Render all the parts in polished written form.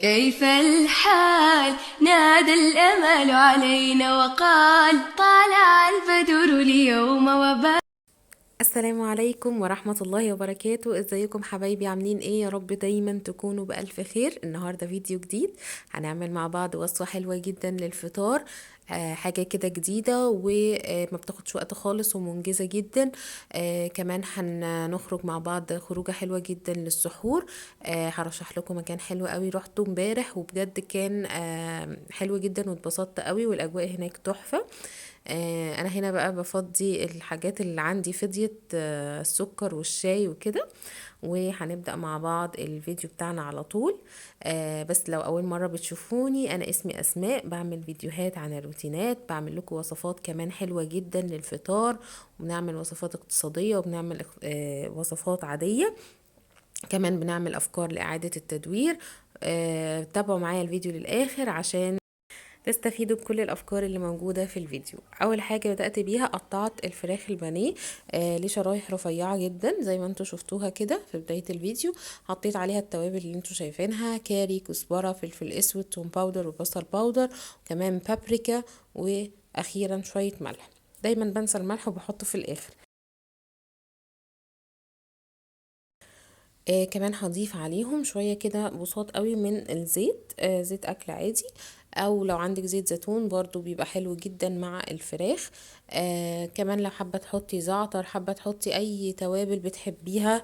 كيف الحال؟ نادى الأمل علينا وقال طالع البدر اليوم وبال. السلام عليكم ورحمة الله وبركاته. ازيكم حبايبي؟ عاملين ايه؟ يا رب دايما تكونوا بألف خير. النهاردة فيديو جديد، هنعمل مع بعض وصفة حلوة جدا للفطار. حاجة كده جديدة وما بتاخدش وقت خالص ومنجزة جدا. كمان هنخرج مع بعض خروجة حلوة جدا للسحور. هرشح لكم مكان حلو قوي روحته امبارح وبجد كان حلو جدا واتبسطت قوي والاجواء هناك تحفة. انا هنا بقى بفضي الحاجات اللي عندي فضيت، السكر والشاي وكده. وهنبدأ مع بعض الفيديو بتاعنا على طول. بس لو اول مرة بتشوفوني، انا اسمي اسماء، بعمل فيديوهات عن الروتينات، بعمل لكم وصفات كمان حلوة جدا للفطار، وبنعمل وصفات اقتصادية، وبنعمل وصفات عادية. كمان بنعمل افكار لإعادة التدوير. تابعوا معايا الفيديو للآخر عشان تستفيدوا بكل الافكار اللي موجوده في الفيديو. اول حاجه بدات بيها قطعت الفراخ البانيه لشرايح رفيعه جدا زي ما انتوا شفتوها كده في بدايه الفيديو. حطيت عليها التوابل اللي انتوا شايفينها: كاري، كزبره، فلفل اسود، توم باودر وبصل باودر، وكمان بابريكا، واخيرا شويه ملح. دايما بنسى الملح وبحطه في الاخر. كمان هضيف عليهم شوية كده بساط قوي من الزيت، زيت أكل عادي، أو لو عندك زيت زيتون برضو بيبقى حلو جدا مع الفراخ. كمان لو حابة تحطي زعتر، حابة تحطي أي توابل بتحبيها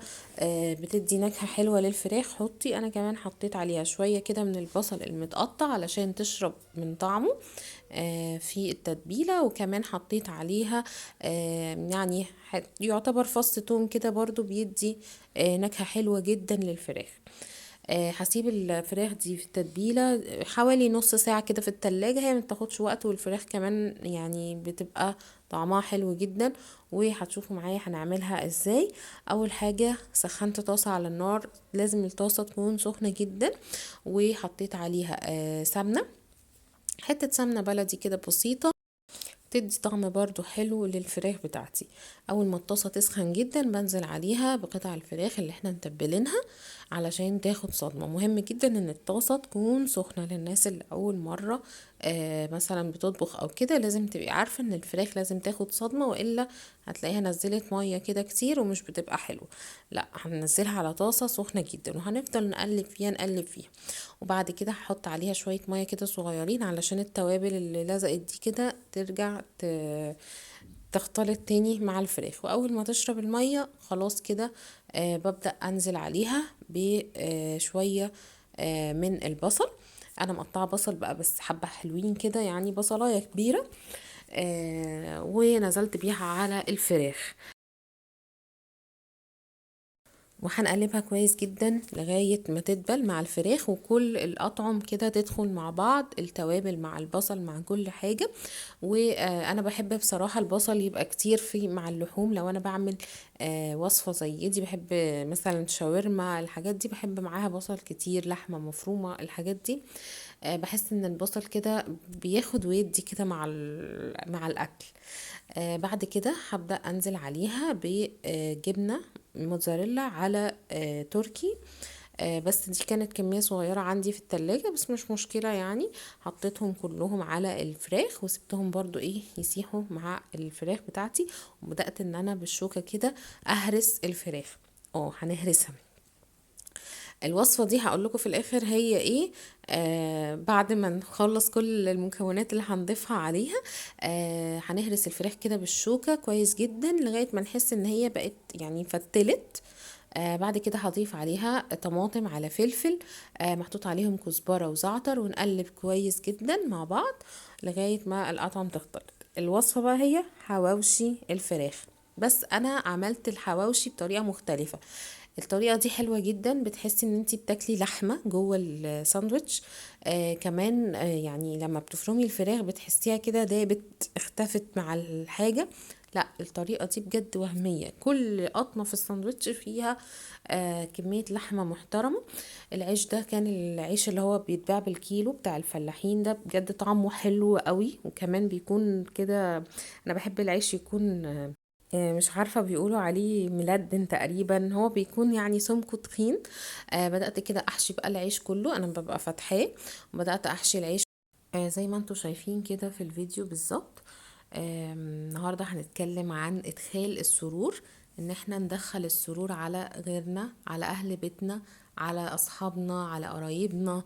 بتدي نكهة حلوة للفراخ حطي. أنا كمان حطيت عليها شوية كده من البصل المتقطع علشان تشرب من طعمه في التتبيلة. وكمان حطيت عليها يعني يعتبر فص توم كده برضو بيدي نكهة حلوة جدا للفراخ. هسيب الفراخ دي في التتبيلة حوالي نص ساعة كده في التلاجة، هي متاخدش وقت، والفراخ كمان يعني بتبقى طعمها حلو جدا. وهتشوفوا معايا هنعملها ازاي. اول حاجة سخنت طاسة على النار، لازم الطاسة تكون سخنة جدا، وحطيت عليها سمنة، حتة سمنة بلدي كده بسيطة، تدي طعم برضو حلو للفراخ بتاعتي. اول ما الطاسه تسخن جدا بنزل عليها بقطع الفراخ اللي احنا متبلينها علشان تاخد صدمه. مهم جدا ان الطاسه تكون سخنه، للناس اللي اول مره مثلا بتطبخ او كده لازم تبقي عارفه ان الفراخ لازم تاخد صدمه، والا هتلاقيها نزلت ميه كده كتير ومش بتبقى حلوه. لا، هننزلها على طاسه سخنه جدا وهنفضل نقلب فيها نقلب فيها. وبعد كده هحط عليها شويه ميه كده صغيرين علشان التوابل اللي لزقت دي كده ترجع تختلط تاني مع الفراخ. واول ما تشرب الميه خلاص كده ببدأ انزل عليها بشويه من البصل. انا مقطعه بصل بقى بس حبه حلوين كده، يعني بصلايه كبيره، ونزلت بيها على الفراخ. وهنقلبها كويس جدا لغاية ما تدبل مع الفراخ وكل الأطعم كده تدخل مع بعض، التوابل مع البصل مع كل حاجة. وأنا بحب بصراحة البصل يبقى كتير في مع اللحوم. لو أنا بعمل وصفة زي دي، بحب مثلا شاورما، الحاجات دي بحب معاها بصل كتير، لحمة مفرومة، الحاجات دي بحس ان البصل كده بياخد ويدي كده مع الاكل. بعد كده هبدأ انزل عليها بجبنة موتزاريلا على تركي. بس دي كانت كمية صغيرة عندي في التلاجة، بس مش مشكلة يعني. حطيتهم كلهم على الفراخ وسبتهم برضو ايه يسيحوا مع الفراخ بتاعتي. وبدأت ان انا بالشوكة كده اهرس الفراخ. هنهرسها. الوصفة دي هقول لكم في الاخر هي ايه. بعد ما نخلص كل المكونات اللي هنضيفها عليها، هنهرس الفراخ كده بالشوكة كويس جدا لغاية ما نحس ان هي بقت يعني فتلت. بعد كده هضيف عليها طماطم على فلفل، محطوط عليهم كزبرة وزعتر، ونقلب كويس جدا مع بعض لغاية ما الأطعم تختلط. الوصفة بقى هي حواوشي الفراخ، بس انا عملت الحواوشي بطريقة مختلفة. الطريقة دي حلوة جدا، بتحسي ان انتي بتاكلي لحمة جوه الساندوتش. كمان يعني لما بتفرمي الفراخ بتحسيها كده دابت اختفت مع الحاجة. لا، الطريقة دي بجد وهمية، كل قطمة في الساندوتش فيها كمية لحمة محترمة. العيش ده كان العيش اللي هو بيتباع بالكيلو بتاع الفلاحين، ده بجد طعمه حلو قوي، وكمان بيكون كده. انا بحب العيش يكون مش عارفة بيقولوا عليه ملدن تقريبا، هو بيكون يعني سمكه تخين. بدأت كده احشي بقى العيش كله، انا ببقى فاتحاه وبدأت احشي العيش زي ما انتوا شايفين كده في الفيديو بالظبط. النهاردة هنتكلم عن ادخال السرور، ان احنا ندخل السرور على غيرنا، على اهل بيتنا، على اصحابنا، على قرايبنا.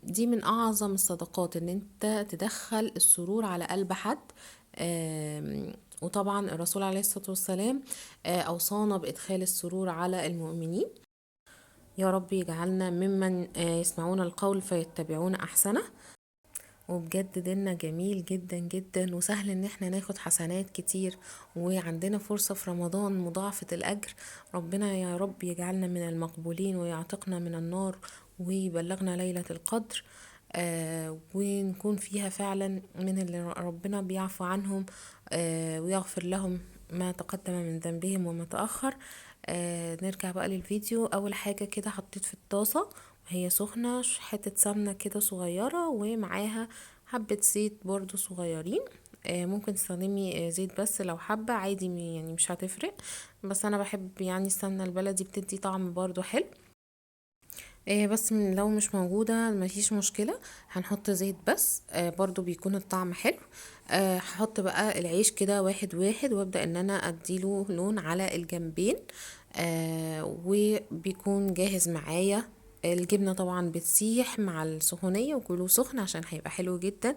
دي من اعظم الصدقات، ان انت تدخل السرور على قلب حد. وطبعا الرسول عليه الصلاة والسلام اوصانا بادخال السرور على المؤمنين. يا رب يجعلنا ممن يسمعون القول فيتبعون احسنه. وبجد ديننا جميل جدا جدا، وسهل ان احنا ناخد حسنات كتير، وعندنا فرصة في رمضان مضاعفة الاجر. ربنا يا رب يجعلنا من المقبولين، ويعتقنا من النار، ويبلغنا ليلة القدر. ونكون فيها فعلا من اللي ربنا بيعفو عنهم، ويغفر لهم ما تقدم من ذنبهم وما تأخر. نرجع بقى للفيديو. اول حاجة كده حطيت في الطاسة وهي سخنة حتة سمنة كده صغيرة، ومعاها حبة زيت برضو صغيرين. ممكن تستخدمي زيت بس لو حابة عادي، يعني مش هتفرق، بس انا بحب يعني السمنة البلدي بتدي طعم برضو حلو. بس لو مش موجودة مفيش مشكلة، هنحط زيت بس برضو بيكون الطعم حلو. هحط بقى العيش كده واحد واحد، وابدأ ان انا اديله لون على الجنبين. وبيكون جاهز معايا. الجبنة طبعا بتسيح مع السخونية، وكله سخن عشان هيبقى حلو جدا.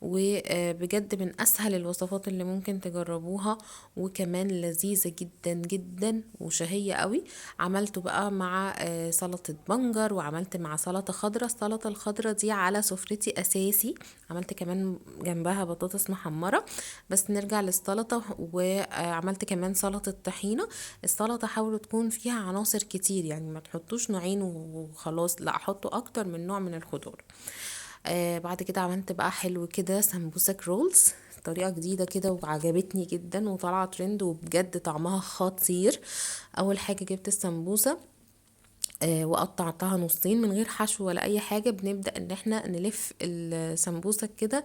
وبجد من اسهل الوصفات اللي ممكن تجربوها، وكمان لذيذة جدا جدا وشهية قوي. عملته بقى مع سلطة بنجر، وعملت مع سلطة خضرة. السلطة الخضرة دي على سفرتي اساسي. عملت كمان جنبها بطاطس محمرة. بس نرجع للسلطة، وعملت كمان سلطة طحينة. السلطة حاولوا تكون فيها عناصر كتير، يعني ما تحطوش نوعين وخلاص، لا حطوا اكتر من نوع من الخضار. بعد كده عملت بقى حلو كده سمبوسك رولز، طريقة جديدة كده وعجبتني جدا وطلعت ترند، وبجد طعمها خطير. اول حاجة جبت السمبوسة وقطعتها نصين من غير حشو ولا اي حاجة. بنبدأ ان احنا نلف السمبوسة كده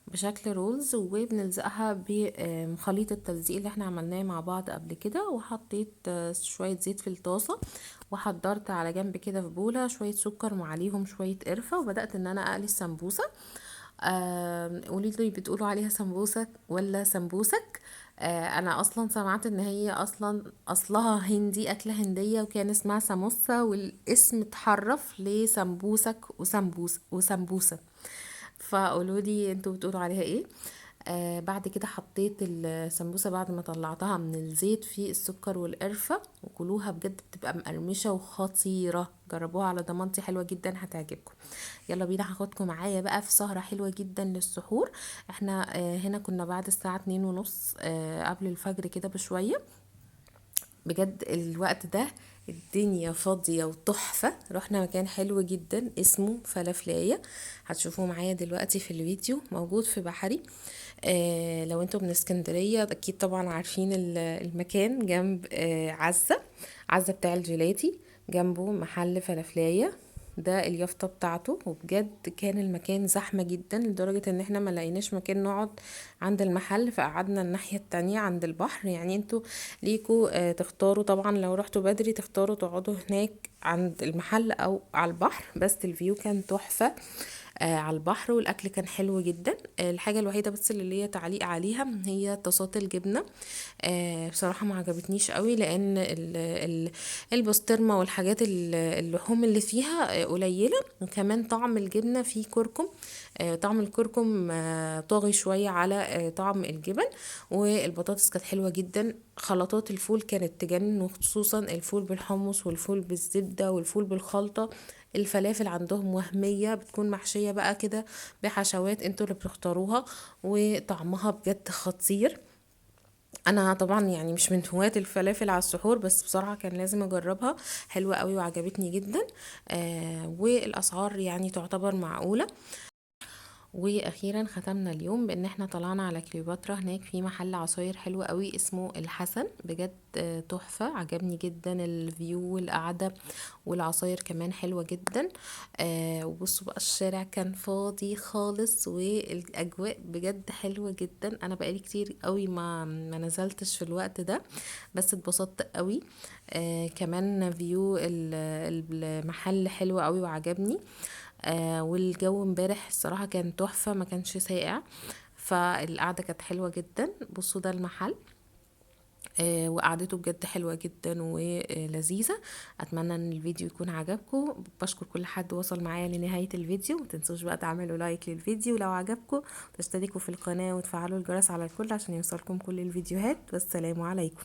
بشكل رولز، وبنلزقها بخليط التلزيق اللي احنا عملناه مع بعض قبل كده. وحطيت شوية زيت في الطاسة، وحضرت على جنب كده في بولة شوية سكر وعليهم شوية قرفة، وبدأت ان انا اقلي السمبوسة. قولي لي بتقولوا عليها سمبوسك ولا سمبوسك؟ انا اصلا سمعت ان هي اصلها هندي، اكلة هندية، وكان اسمها ساموسا، والاسم اتحرف لسمبوسك وسمبوسة. فقولوا لي انتوا بتقولوا عليها ايه. بعد كده حطيت السمبوسة بعد ما طلعتها من الزيت في السكر والقرفة، وكلوها بجد بتبقى مقرمشة وخطيرة. جربوها على ضمانتي، حلوة جدا هتعجبكم. يلا بينا، هاخدكم معايا بقى في سهرة حلوة جدا للسحور. احنا هنا كنا بعد الساعة 2:30 قبل الفجر كده بشوية. بجد الوقت ده الدنيا فاضية وتحفة. رحنا مكان حلو جدا اسمه فلافلاية، هتشوفوه معايا دلوقتي في الفيديو، موجود في بحري. لو انتوا من اسكندرية اكيد طبعا عارفين المكان، جنب عزة بتاع الجيلاتي، جنبه محل فلافلاية. ده اليافطة بتاعته. وبجد كان المكان زحمة جدا لدرجة ان احنا ما لقيناش مكان نقعد عند المحل، فقعدنا الناحية التانية عند البحر. يعني انتوا ليكوا تختاروا طبعا، لو رحتوا بدري تختاروا تقعدوا هناك عند المحل او على البحر، بس الفيو كان تحفة على البحر، والاكل كان حلو جدا. الحاجه الوحيده بس اللي ليا تعليق عليها هي طاسات الجبنه. بصراحه ما عجبتنيش قوي، لان البسطرمه والحاجات اللحوم اللي فيها قليله، وكمان طعم الجبنه فيه كركم. طعم الكركم طاغي شويه على طعم الجبن. والبطاطس كانت حلوه جدا. خلطات الفول كانت تجنن، وخصوصا الفول بالحمص والفول بالزبده والفول بالخلطه. الفلافل عندهم وهمية، بتكون محشية بقى كده بحشوات انتوا اللي بتختاروها، وطعمها بجد خطير. انا طبعا يعني مش من هواة الفلافل على السحور، بس بصراحة كان لازم اجربها، حلوة قوي وعجبتني جدا. والاسعار يعني تعتبر معقولة. واخيرا ختمنا اليوم بان احنا طلعنا على كليوباترا. هناك في محل عصاير حلو قوي اسمه الحسن، بجد تحفة، عجبني جدا الفيو والقعدة، والعصاير كمان حلوة جدا. وبصوا بقى الشارع كان فاضي خالص، والاجواء بجد حلوة جدا. انا بقالي كتير قوي ما نزلتش في الوقت ده، بس اتبسطت قوي. كمان فيو المحل حلو قوي وعجبني. والجو امبارح الصراحة كان تحفة، ما كانش ساقع، فالقعدة كانت حلوة جدا. بصوا ده المحل، وقعدته بجد حلوة جدا ولذيذة. اتمنى ان الفيديو يكون عجبكم. بشكر كل حد وصل معايا لنهاية الفيديو. متنسوش بقى تعملوا لايك للفيديو لو عجبكم، تشتركوا في القناة وتفعلوا الجرس على الكل عشان يوصلكم كل الفيديوهات. والسلام عليكم.